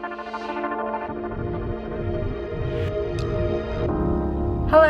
Hello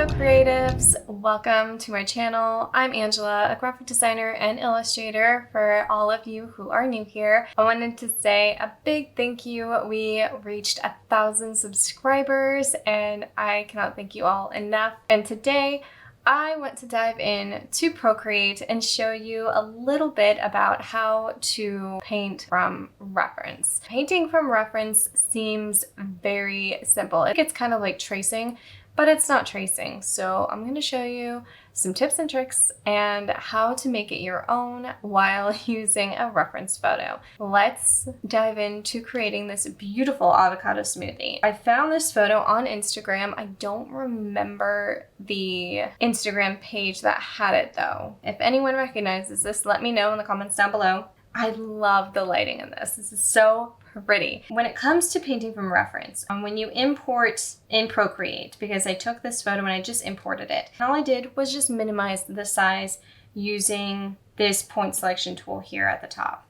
creatives, welcome to my channel. I'm Angela, a graphic designer and illustrator. For all of you who are new here, I wanted to say a big thank you. We reached 1,000 subscribers and I cannot thank you all enough. And today I want to dive in to Procreate and show you a little bit about how to paint from reference. Painting from reference seems very simple. It's kind of like tracing, but it's not tracing. So I'm going to show you some tips and tricks and how to make it your own while using a reference photo. Let's dive into creating this beautiful avocado smoothie. I found this photo on Instagram. I don't remember the Instagram page that had it though. If anyone recognizes this, let me know in the comments down below. I love the lighting in this. This is so pretty. When it comes to painting from reference, when you import in Procreate, because I took this photo and I just imported it, and all I did was just minimize the size using this point selection tool here at the top.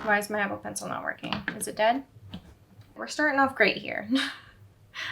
Why is my Apple Pencil not working? Is it dead? We're starting off great here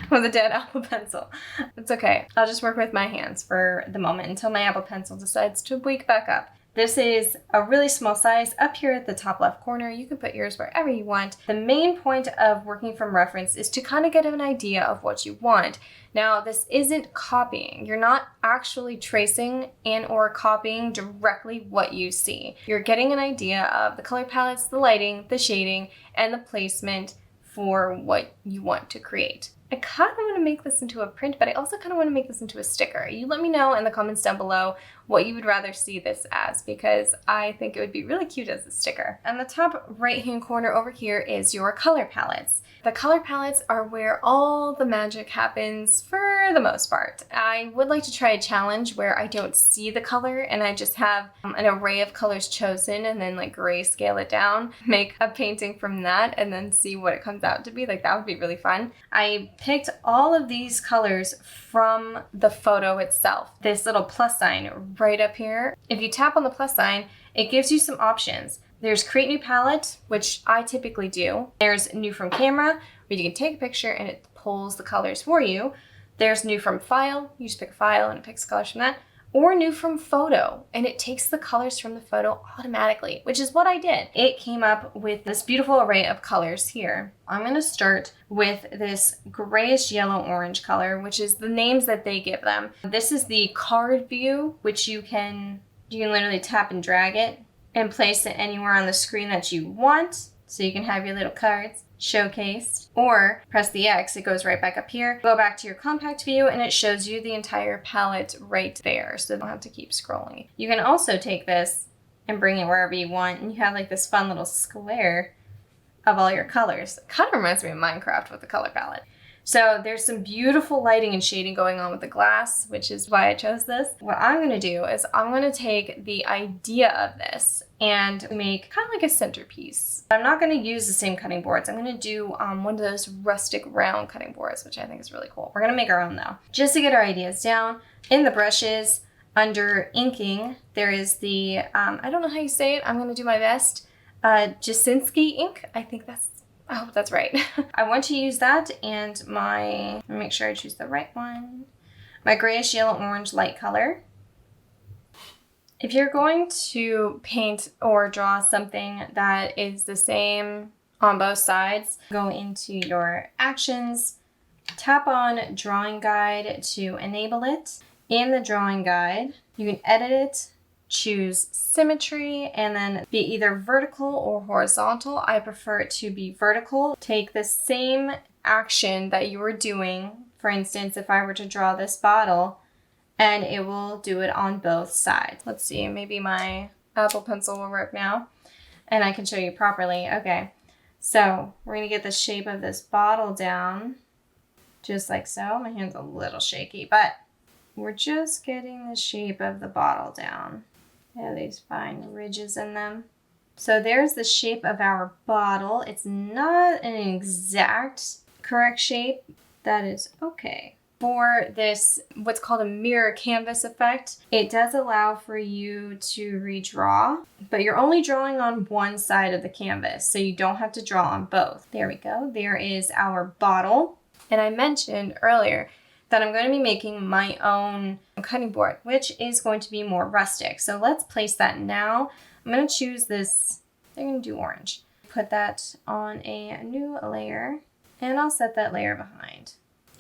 with a dead Apple Pencil. It's okay. I'll just work with my hands for the moment until my Apple Pencil decides to wake back up. This is a really small size up here at the top left corner. You can put yours wherever you want. The main point of working from reference is to kind of get an idea of what you want. Now, this isn't copying. You're not actually tracing and or copying directly what you see. You're getting an idea of the color palettes, the lighting, the shading, and the placement for what you want to create. I kind of want to make this into a print, but I also kind of want to make this into a sticker. You let me know in the comments down below what you would rather see this as, because I think it would be really cute as a sticker. And the top right-hand corner over here is your color palettes. The color palettes are where all the magic happens for the most part. I would like to try a challenge where I don't see the color and I just have an array of colors chosen and then like grayscale it down, make a painting from that, and then see what it comes out to be. Like, that would be really fun. I picked all of these colors from the photo itself. This little plus sign right up here. If you tap on the plus sign, it gives you some options. There's create new palette, which I typically do. There's new from camera, where you can take a picture and it pulls the colors for you. There's new from file, you just pick a file and it picks colors from that. Or new from photo, and it takes the colors from the photo automatically, which is what I did. It came up with this beautiful array of colors here. I'm gonna start with this grayish yellow orange color, which is the names that they give them. This is the card view, which you can literally tap and drag it and place it anywhere on the screen that you want. So you can have your little cards showcased, or press the X, it goes right back up here. Go back to your compact view and it shows you the entire palette right there, so you don't have to keep scrolling. You can also take this and bring it wherever you want, and you have like this fun little square of all your colors. It kind of reminds me of Minecraft with the color palette. So there's some beautiful lighting and shading going on with the glass, which is why I chose this. What I'm gonna do is I'm gonna take the idea of this and make kind of like a centerpiece. I'm not gonna use the same cutting boards. I'm gonna do one of those rustic round cutting boards, which I think is really cool. We're gonna make our own though. Just to get our ideas down, in the brushes, under inking, there is the, I don't know how you say it, I'm gonna do my best, Jasinski ink. I hope that's right. I want to use that and make sure I choose the right one. My grayish yellow orange light color. If you're going to paint or draw something that is the same on both sides, go into your actions, tap on drawing guide to enable it. In the drawing guide, you can edit it, choose symmetry, and then be either vertical or horizontal. I prefer it to be vertical. Take the same action that you were doing. For instance, if I were to draw this bottle, and it will do it on both sides. Let's see, maybe my Apple Pencil will work now, and I can show you properly. Okay, so we're gonna get the shape of this bottle down, just like so. My hand's a little shaky, but we're just getting the shape of the bottle down. They have these fine ridges in them. So there's the shape of our bottle. It's not an exact correct shape. That is okay. For this, what's called a mirror canvas effect, it does allow for you to redraw, but you're only drawing on one side of the canvas, so you don't have to draw on both. There we go. There is our bottle. And I mentioned earlier that I'm going to be making my own cutting board, which is going to be more rustic. So let's place that now. I'm going to choose this, I'm going to do orange. Put that on a new layer, and I'll set that layer behind.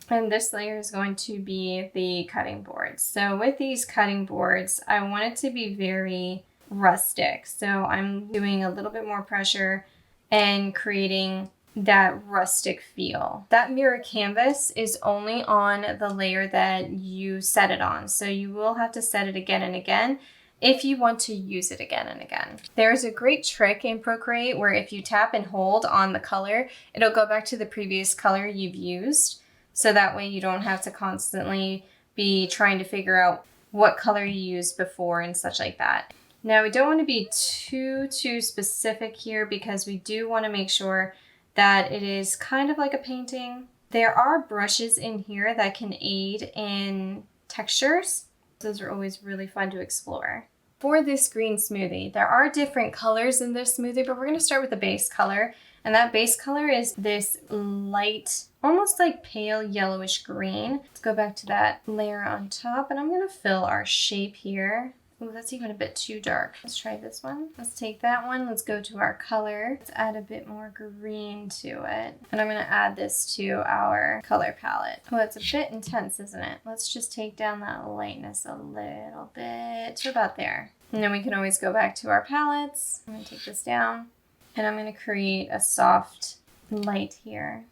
And this layer is going to be the cutting board. So with these cutting boards, I want it to be very rustic. So I'm doing a little bit more pressure and creating that rustic feel. That mirror canvas is only on the layer that you set it on. So you will have to set it again and again if you want to use it again and again. There's a great trick in Procreate where if you tap and hold on the color, it'll go back to the previous color you've used. So that way you don't have to constantly be trying to figure out what color you used before and such like that. Now we don't want to be too specific here because we do want to make sure that it is kind of like a painting. There are brushes in here that can aid in textures. Those are always really fun to explore. For this green smoothie, there are different colors in this smoothie, but we're going to start with the base color. And that base color is this light, almost like pale yellowish green. Let's go back to that layer on top, and I'm going to fill our shape here. Oh, that's even a bit too dark. Let's try this one. Let's take that one. Let's go to our color. Let's add a bit more green to it. And I'm going to add this to our color palette. Oh, it's a bit intense, isn't it? Let's just take down that lightness a little bit to about there. And then we can always go back to our palettes. I'm going to take this down. And I'm going to create a soft light here.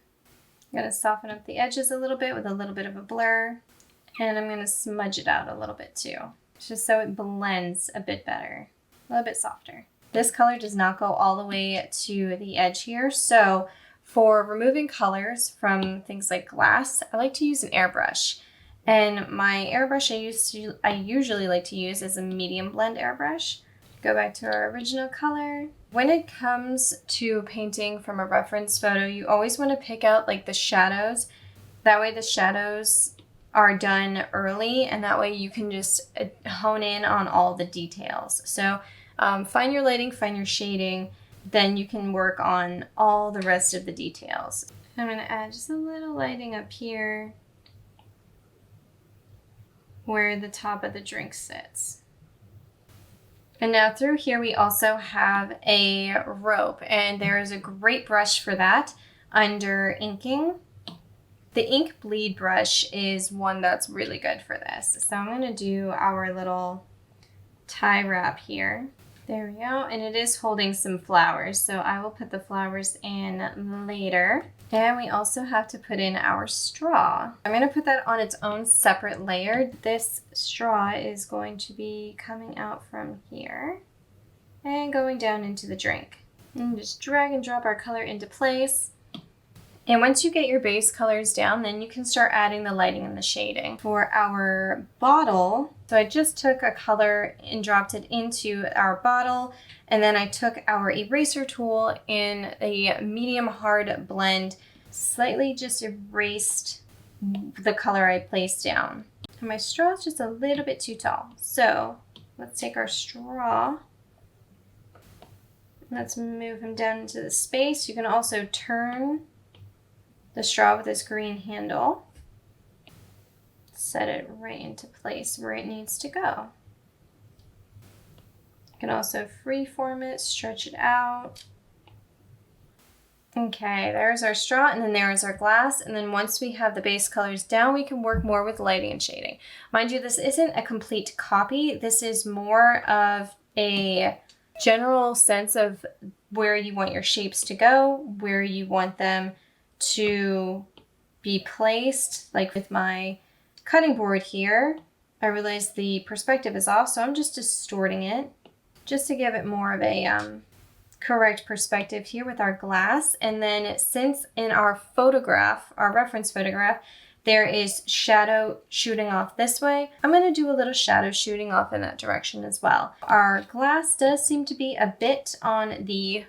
I'm going to soften up the edges a little bit with a little bit of a blur. And I'm going to smudge it out a little bit too, just so it blends a bit better, a little bit softer. This color does not go all the way to the edge here. So for removing colors from things like glass, I like to use an airbrush. And my airbrush I usually like to use is a medium blend airbrush. Go back to our original color. When it comes to painting from a reference photo, you always want to pick out like the shadows. That way the shadows are done early, and that way you can just hone in on all the details. So find your lighting, find your shading, then you can work on all the rest of the details. I'm going to add just a little lighting up here where the top of the drink sits. And now through here we also have a rope, and there is a great brush for that under inking. The ink bleed brush is one that's really good for this. So I'm going to do our little tie wrap here. There we go, and it is holding some flowers, so I will put the flowers in later. And we also have to put in our straw. I'm going to put that on its own separate layer. This straw is going to be coming out from here and going down into the drink. And just drag and drop our color into place. And once you get your base colors down, then you can start adding the lighting and the shading. For our bottle, so I just took a color and dropped it into our bottle, and then I took our eraser tool in a medium hard blend, slightly just erased the color I placed down. And my straw is just a little bit too tall. So let's take our straw. Let's move him down into the space. You can also turn the straw with this green handle. Set it right into place where it needs to go. You can also freeform it, stretch it out. Okay, there's our straw, and then there's our glass. And then once we have the base colors down, we can work more with lighting and shading. Mind you, this isn't a complete copy. This is more of a general sense of where you want your shapes to go, where you want them to be placed. Like with my cutting board here, I realized the perspective is off, so I'm just distorting it just to give it more of a correct perspective here with our glass. And then since in our photograph, our reference photograph, there is shadow shooting off this way, I'm going to do a little shadow shooting off in that direction as well. Our glass does seem to be a bit on the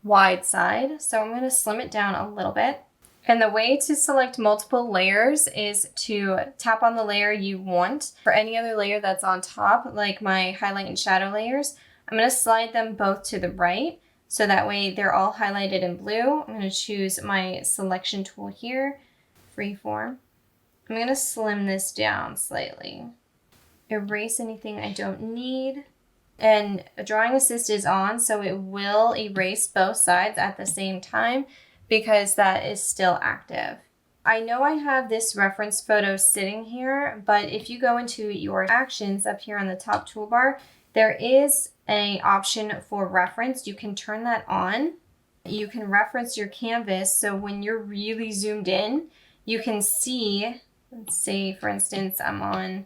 wide side, so I'm going to slim it down a little bit. And the way to select multiple layers is to tap on the layer you want. For any other layer that's on top, like my highlight and shadow layers, I'm going to slide them both to the right. So that way they're all highlighted in blue. I'm going to choose my selection tool here, freeform. I'm going to slim this down slightly. Erase anything I don't need. And drawing assist is on, so it will erase both sides at the same time because that is still active. I know I have this reference photo sitting here, but if you go into your actions up here on the top toolbar, there is an option for reference. You can turn that on. You can reference your canvas, so when you're really zoomed in, you can see, let's say for instance, I'm on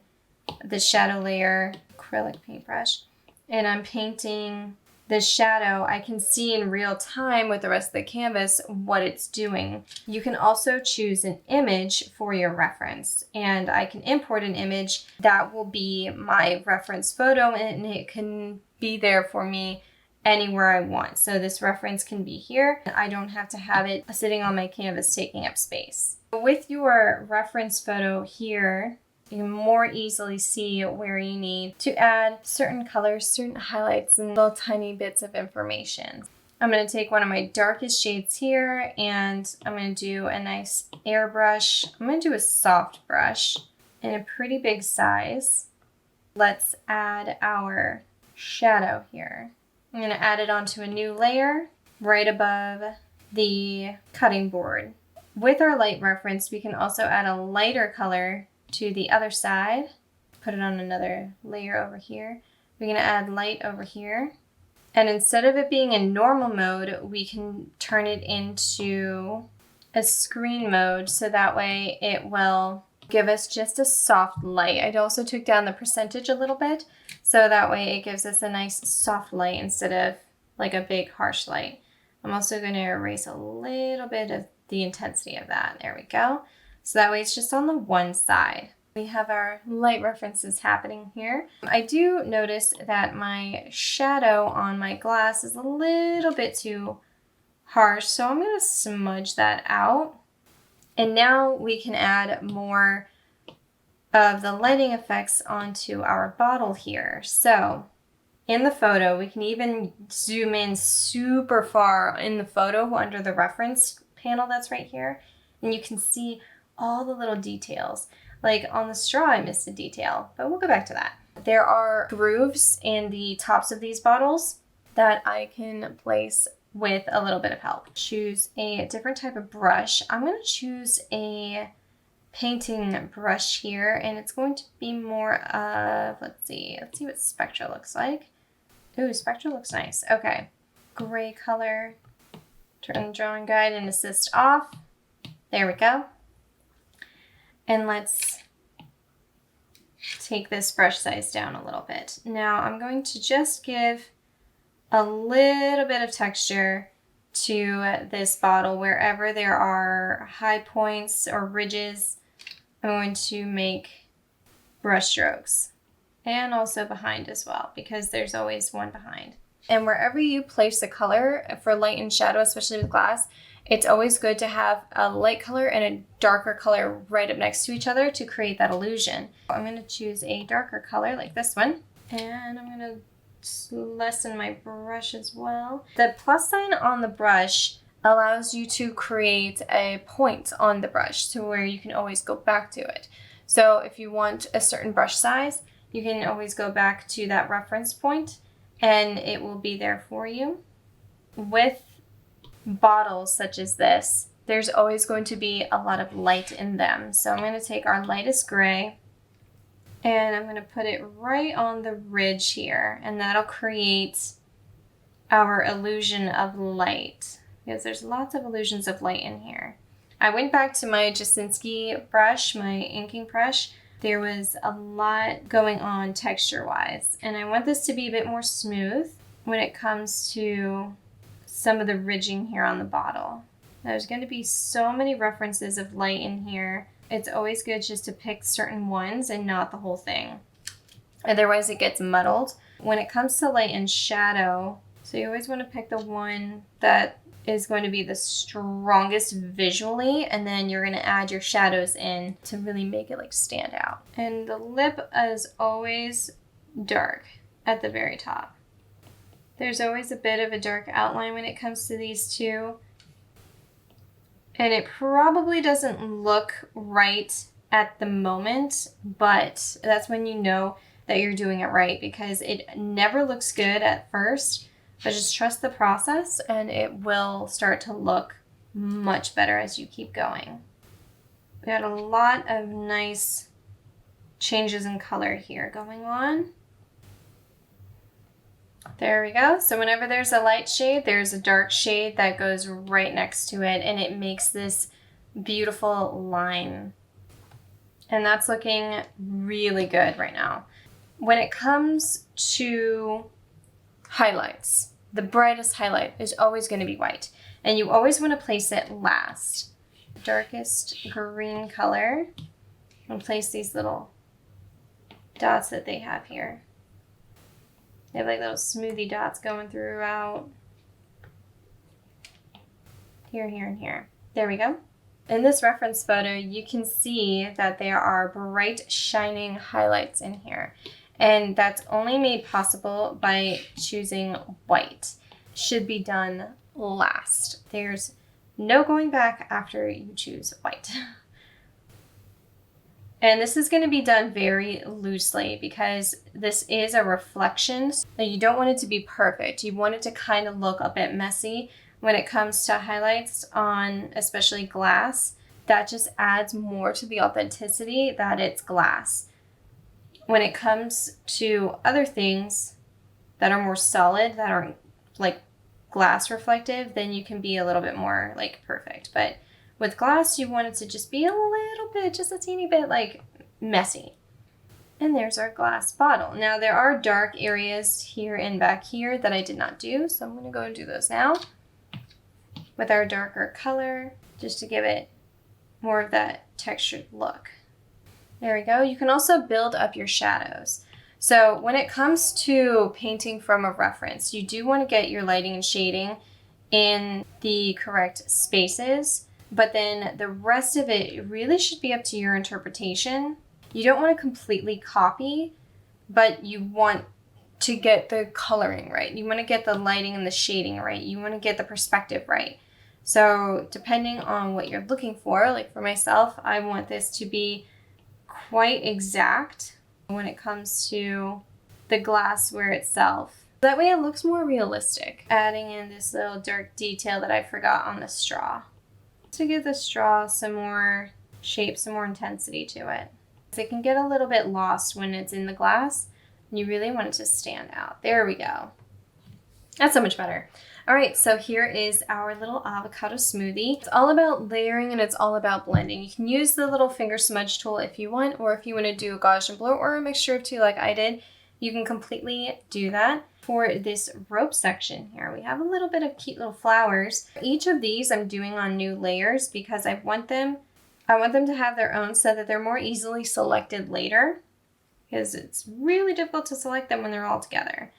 the shadow layer acrylic paintbrush, and I'm painting the shadow. I can see in real time with the rest of the canvas what it's doing. You can also choose an image for your reference, and I can import an image that will be my reference photo, and it can be there for me anywhere I want. So this reference can be here. I don't have to have it sitting on my canvas taking up space. With your reference photo here, you can more easily see where you need to add certain colors, certain highlights, and little tiny bits of information. I'm going to take one of my darkest shades here, and I'm going to do a nice airbrush. I'm going to do a soft brush in a pretty big size. Let's add our shadow here. I'm going to add it onto a new layer right above the cutting board. With our light reference, we can also add a lighter color to the other side, put it on another layer over here. We're going to add light over here. And instead of it being in normal mode, we can turn it into a screen mode, so that way it will give us just a soft light. I also took down the percentage a little bit, so that way it gives us a nice soft light instead of like a big harsh light. I'm also going to erase a little bit of the intensity of that. There we go. So that way it's just on the one side. We have our light references happening here. I do notice that my shadow on my glass is a little bit too harsh, so I'm going to smudge that out. And now we can add more of the lighting effects onto our bottle here. So in the photo, we can even zoom in super far in the photo under the reference panel that's right here, and you can see all the little details. Like on the straw, I missed a detail, but we'll go back to that. There are grooves in the tops of these bottles that I can place with a little bit of help. Choose a different type of brush. I'm going to choose a painting brush here, and it's going to be more of, let's see what Spectra looks like. Ooh, Spectra looks nice. Okay, gray color. Turn the drawing guide and assist off. There we go. And let's take this brush size down a little bit. Now I'm going to just give a little bit of texture to this bottle wherever there are high points or ridges. I'm going to make brush strokes, and also behind as well, because there's always one behind. And wherever you place the color for light and shadow, especially with glass, it's always good to have a light color and a darker color right up next to each other to create that illusion. I'm going to choose a darker color like this one, and I'm going to lessen my brush as well. The plus sign on the brush allows you to create a point on the brush to where you can always go back to it. So if you want a certain brush size, you can always go back to that reference point and it will be there for you. With bottles such as this, there's always going to be a lot of light in them. So I'm going to take our lightest gray and I'm going to put it right on the ridge here, and that'll create our illusion of light, because there's lots of illusions of light in here. I went back to my Jasinski brush, my inking brush. There was a lot going on texture-wise, and I want this to be a bit more smooth when it comes to some of the ridging here on the bottle. There's going to be so many references of light in here. It's always good just to pick certain ones and not the whole thing. Otherwise it gets muddled. When it comes to light and shadow, so you always want to pick the one that is going to be the strongest visually, and then you're going to add your shadows in to really make it like stand out. And the lip is always dark at the very top. There's always a bit of a dark outline when it comes to these two, and it probably doesn't look right at the moment, but that's when you know that you're doing it right, because it never looks good at first. But just trust the process and it will start to look much better as you keep going. We got a lot of nice changes in color here going on. There we go. So whenever there's a light shade, there's a dark shade that goes right next to it, and it makes this beautiful line. And that's looking really good right now. When it comes to highlights, the brightest highlight is always going to be white, and you always want to place it last. Darkest green color, and place these little dots that they have here. They have like little smoothie dots going throughout. Here, here, and here. There we go. In this reference photo, you can see that there are bright, shining highlights in here. And that's only made possible by choosing white. Should be done last. There's no going back after you choose white. And this is going to be done very loosely because this is a reflection. So you don't want it to be perfect. You want it to kind of look a bit messy when it comes to highlights on especially glass. That just adds more to the authenticity that it's glass. When it comes to other things that are more solid, that aren't like glass reflective, then you can be a little bit more like perfect. But with glass, you want it to just be a little bit, just a teeny bit like messy. And there's our glass bottle. Now there are dark areas here and back here that I did not do, so I'm going to go and do those now with our darker color, just to give it more of that textured look. There we go. You can also build up your shadows. So when it comes to painting from a reference, you do want to get your lighting and shading in the correct spaces, but then the rest of it really should be up to your interpretation. You don't want to completely copy, but you want to get the coloring right. You want to get the lighting and the shading right. You want to get the perspective right. So depending on what you're looking for, like for myself, I want this to be quite exact when it comes to the glassware itself. That way it looks more realistic. Adding in this little dark detail that I forgot on the straw to give the straw some more shape, some more intensity to it. It can get a little bit lost when it's in the glass, and you really want it to stand out. There we go. That's so much better. All right, so here is our little avocado smoothie. It's all about layering and it's all about blending. You can use the little finger smudge tool if you want, or if you want to do a Gaussian blur or a mixture of two like I did, you can completely do that. For this rope section here, we have a little bit of cute little flowers. Each of these I'm doing on new layers because I want them to have their own so that they're more easily selected later, because it's really difficult to select them when they're all together.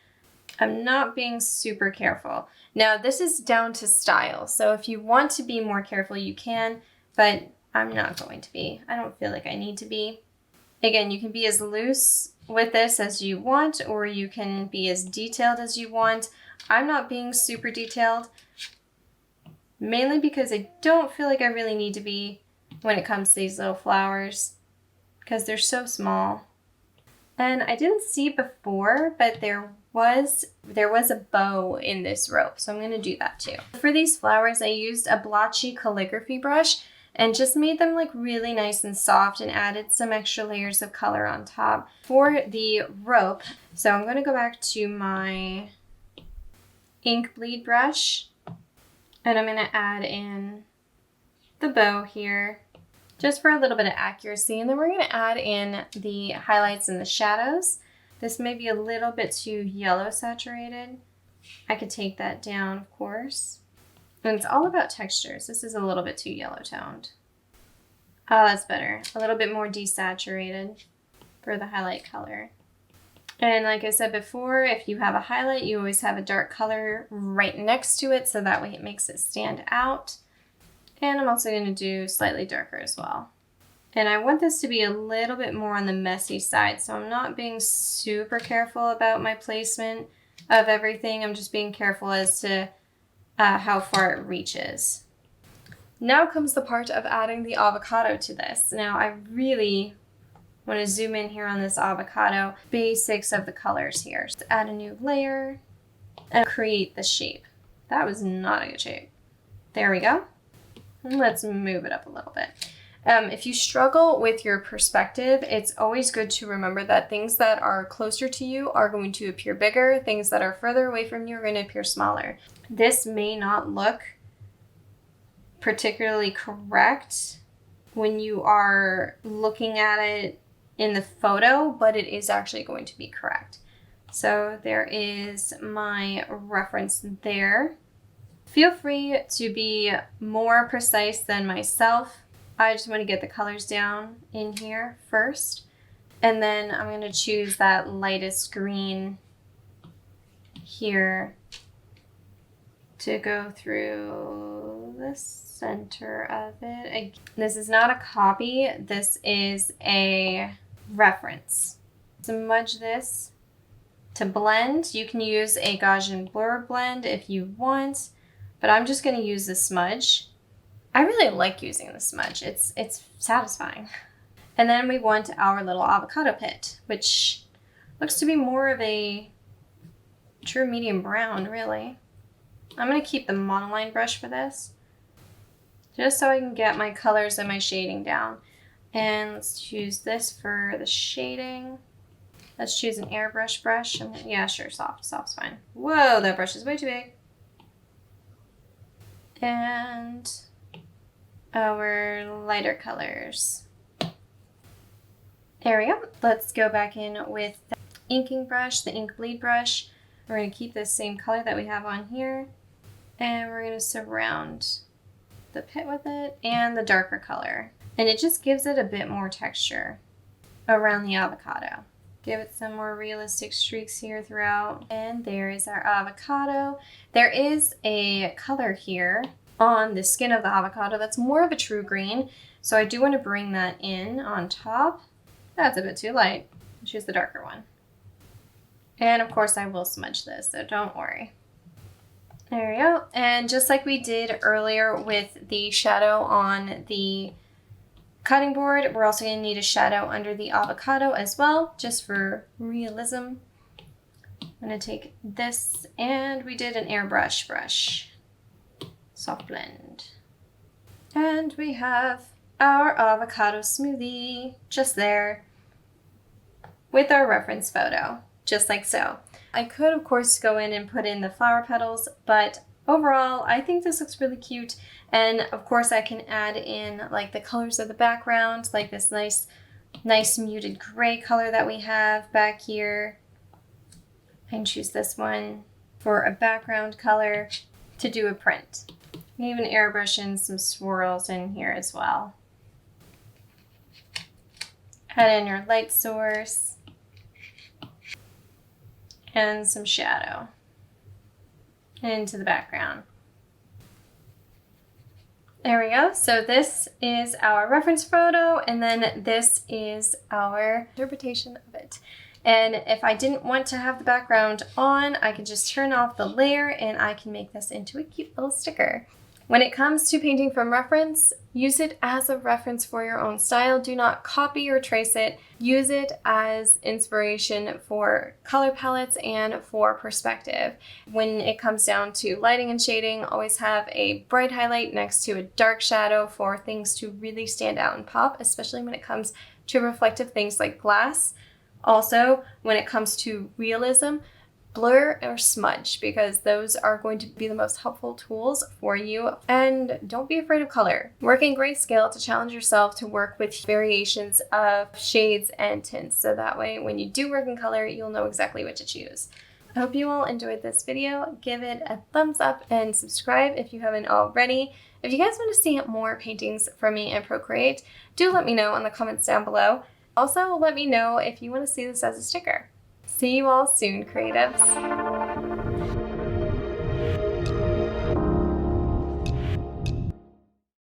I'm not being super careful. Now this is down to style, so if you want to be more careful you can, but I'm not going to be. I don't feel like I need to be. Again, you can be as loose with this as you want, or you can be as detailed as you want. I'm not being super detailed, mainly because I don't feel like I really need to be when it comes to these little flowers, because they're so small. And I didn't see before, but there was a bow in this rope, so I'm going to do that too. For these flowers, I used a blotchy calligraphy brush and just made them like really nice and soft and added some extra layers of color on top. For the rope, so I'm going to go back to my ink bleed brush and I'm going to add in the bow here just for a little bit of accuracy, and then we're going to add in the highlights and the shadows. This may be a little bit too yellow saturated. I could take that down, of course. And it's all about textures. This is a little bit too yellow toned. Oh, that's better. A little bit more desaturated for the highlight color. And like I said before, if you have a highlight, you always have a dark color right next to it, so that way it makes it stand out. And I'm also going to do slightly darker as well. And I want this to be a little bit more on the messy side, so I'm not being super careful about my placement of everything. I'm just being careful as to how far it reaches. Now comes the part of adding the avocado to this. Now I really want to zoom in here on this avocado. Basics of the colors here. Just add a new layer and create the shape. That was not a good shape. There we go. Let's move it up a little bit. If you struggle with your perspective, it's always good to remember that things that are closer to you are going to appear bigger. Things that are further away from you are going to appear smaller. This may not look particularly correct when you are looking at it in the photo, but it is actually going to be correct. So there is my reference there. Feel free to be more precise than myself. I just want to get the colors down in here first. And then I'm going to choose that lightest green here to go through the center of it. This is not a copy. This is a reference. Smudge this to blend. You can use a Gaussian blur blend if you want, but I'm just going to use the smudge. I really like using the smudge. It's satisfying. And then we want our little avocado pit, which looks to be more of a true medium brown, really. I'm going to keep the monoline brush for this, just so I can get my colors and my shading down. And let's choose this for the shading. Let's choose an airbrush brush. Yeah, sure, soft's fine. Whoa, that brush is way too big. And our lighter colors. There we go. Let's go back in with the inking brush, the ink bleed brush. We're going to keep the same color that we have on here. And we're going to surround the pit with it and the darker color. And it just gives it a bit more texture around the avocado. Give it some more realistic streaks here throughout. And there is our avocado. There is a color here on the skin of the avocado that's more of a true green. So I do want to bring that in on top. That's a bit too light. Choose the darker one. And of course I will smudge this, so don't worry. There we go. And just like we did earlier with the shadow on the cutting board, we're also going to need a shadow under the avocado as well, just for realism. I'm going to take this, and we did an airbrush brush. Soft blend. And we have our avocado smoothie just there with our reference photo, just like so. I could, of course, go in and put in the flower petals, but overall, I think this looks really cute. And of course, I can add in like the colors of the background, like this nice muted gray color that we have back here. I can choose this one for a background color to do a print. Even airbrush in some swirls in here as well. Add in your light source and some shadow into the background. There we go. So this is our reference photo, and then this is our interpretation of it. And if I didn't want to have the background on, I could just turn off the layer and I can make this into a cute little sticker. When it comes to painting from reference, use it as a reference for your own style. Do not copy or trace it. Use it as inspiration for color palettes and for perspective. When it comes down to lighting and shading, always have a bright highlight next to a dark shadow for things to really stand out and pop, especially when it comes to reflective things like glass. Also, when it comes to realism, blur or smudge, because those are going to be the most helpful tools for you. And don't be afraid of color. Work in grayscale to challenge yourself to work with variations of shades and tints, so that way when you do work in color, you'll know exactly what to choose. I hope you all enjoyed this video. Give it a thumbs up and subscribe if you haven't already. If you guys want to see more paintings from me in Procreate, do let me know in the comments down below. Also, let me know if you want to see this as a sticker. See you all soon, creatives.